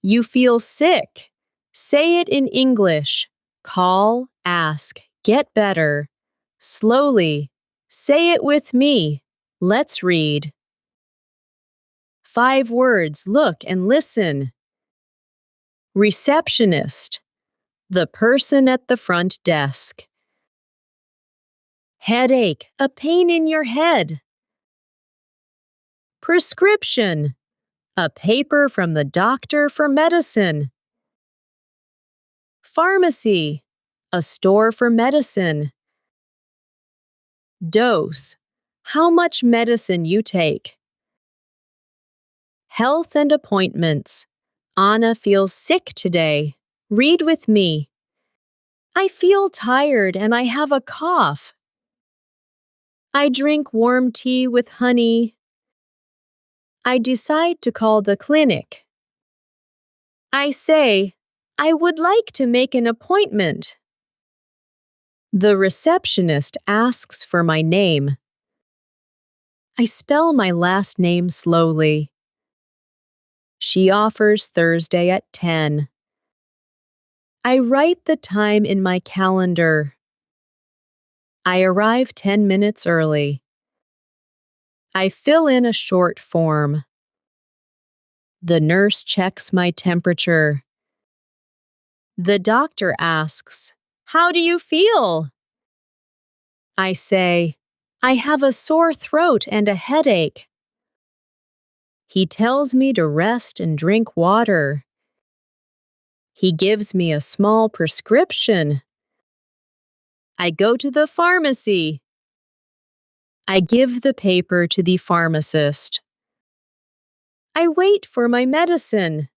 You feel sick. Say it in English. Call, ask, get better. Slowly. Say it with me. Let's read. 5 words. Look and listen. Receptionist. The person at the front desk. Headache. A pain in your head. Prescription. A paper from the doctor for medicine. Pharmacy. A store for medicine. Dose. How much medicine you take. Health and appointments. Anna feels sick today. Read with me. I feel tired and I have a cough. I drink warm tea with honey. I decide to call the clinic. I say, I would like to make an appointment. The receptionist asks for my name. I spell my last name slowly. She offers Thursday at 10. I write the time in my calendar. I arrive 10 minutes early. I fill in a short form. The nurse checks my temperature. The doctor asks, "How do you feel?" I say, "I have a sore throat and a headache." He tells me to rest and drink water. He gives me a small prescription. I go to the pharmacy. I give the paper to the pharmacist. I wait for my medicine.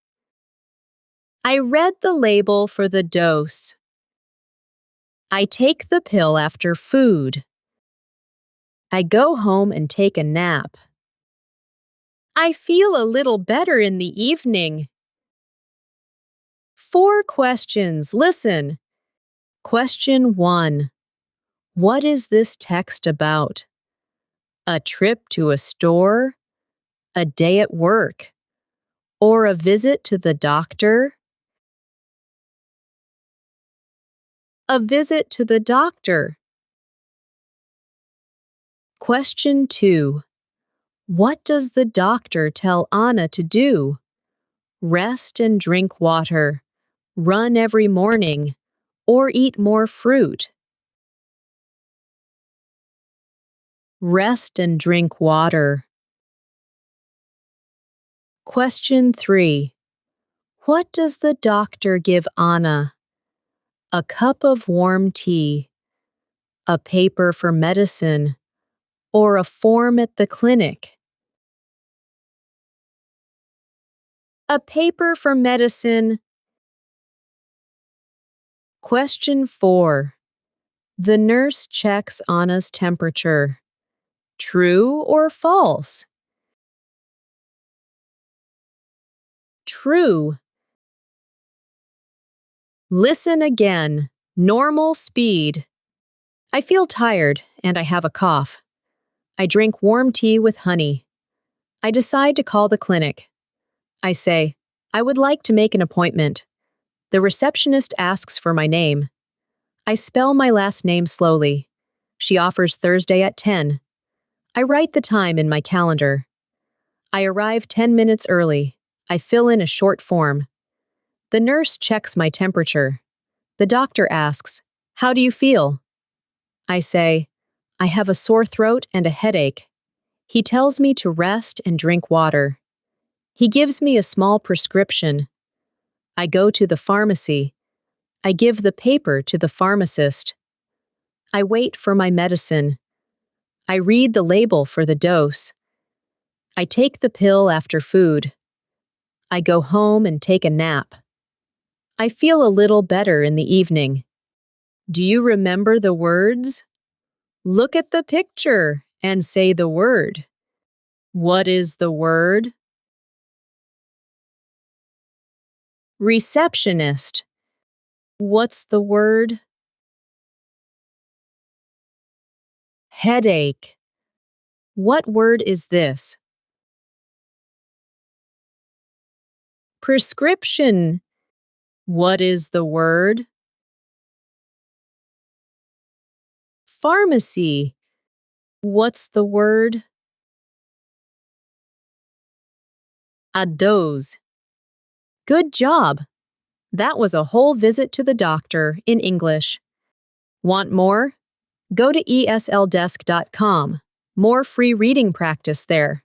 I read the label for the dose. I take the pill after food. I go home and take a nap. I feel a little better in the evening. 4 questions. Listen. Question 1. What is this text about? A trip to a store? A day at work? Or a visit to the doctor? A visit to the doctor. Question 2. What does the doctor tell Anna to do? Rest and drink water, run every morning, or eat more fruit. Rest and drink water. Question 3. What does the doctor give Anna? A cup of warm tea, a paper for medicine, or a form at the clinic? A paper for medicine. Question 4. The nurse checks Anna's temperature. True or false? True. Listen again. Normal speed. I feel tired and I have a cough. I drink warm tea with honey. I decide to call the clinic. I say, I would like to make an appointment. The receptionist asks for my name. I spell my last name slowly. She offers Thursday at 10. I write the time in my calendar. I arrive 10 minutes early. I fill in a short form. The nurse checks my temperature. The doctor asks, "How do you feel?" I say, "I have a sore throat and a headache." He tells me to rest and drink water. He gives me a small prescription. I go to the pharmacy. I give the paper to the pharmacist. I wait for my medicine. I read the label for the dose. I take the pill after food. I go home and take a nap. I feel a little better in the evening. Do you remember the words? Look at the picture and say the word. What is the word? Receptionist. What's the word? Headache. What word is this? Prescription. What is the word? Pharmacy. What's the word? A dose. Good job. That was a whole visit to the doctor in English. Want more? Go to esldesk.com. More free reading practice there.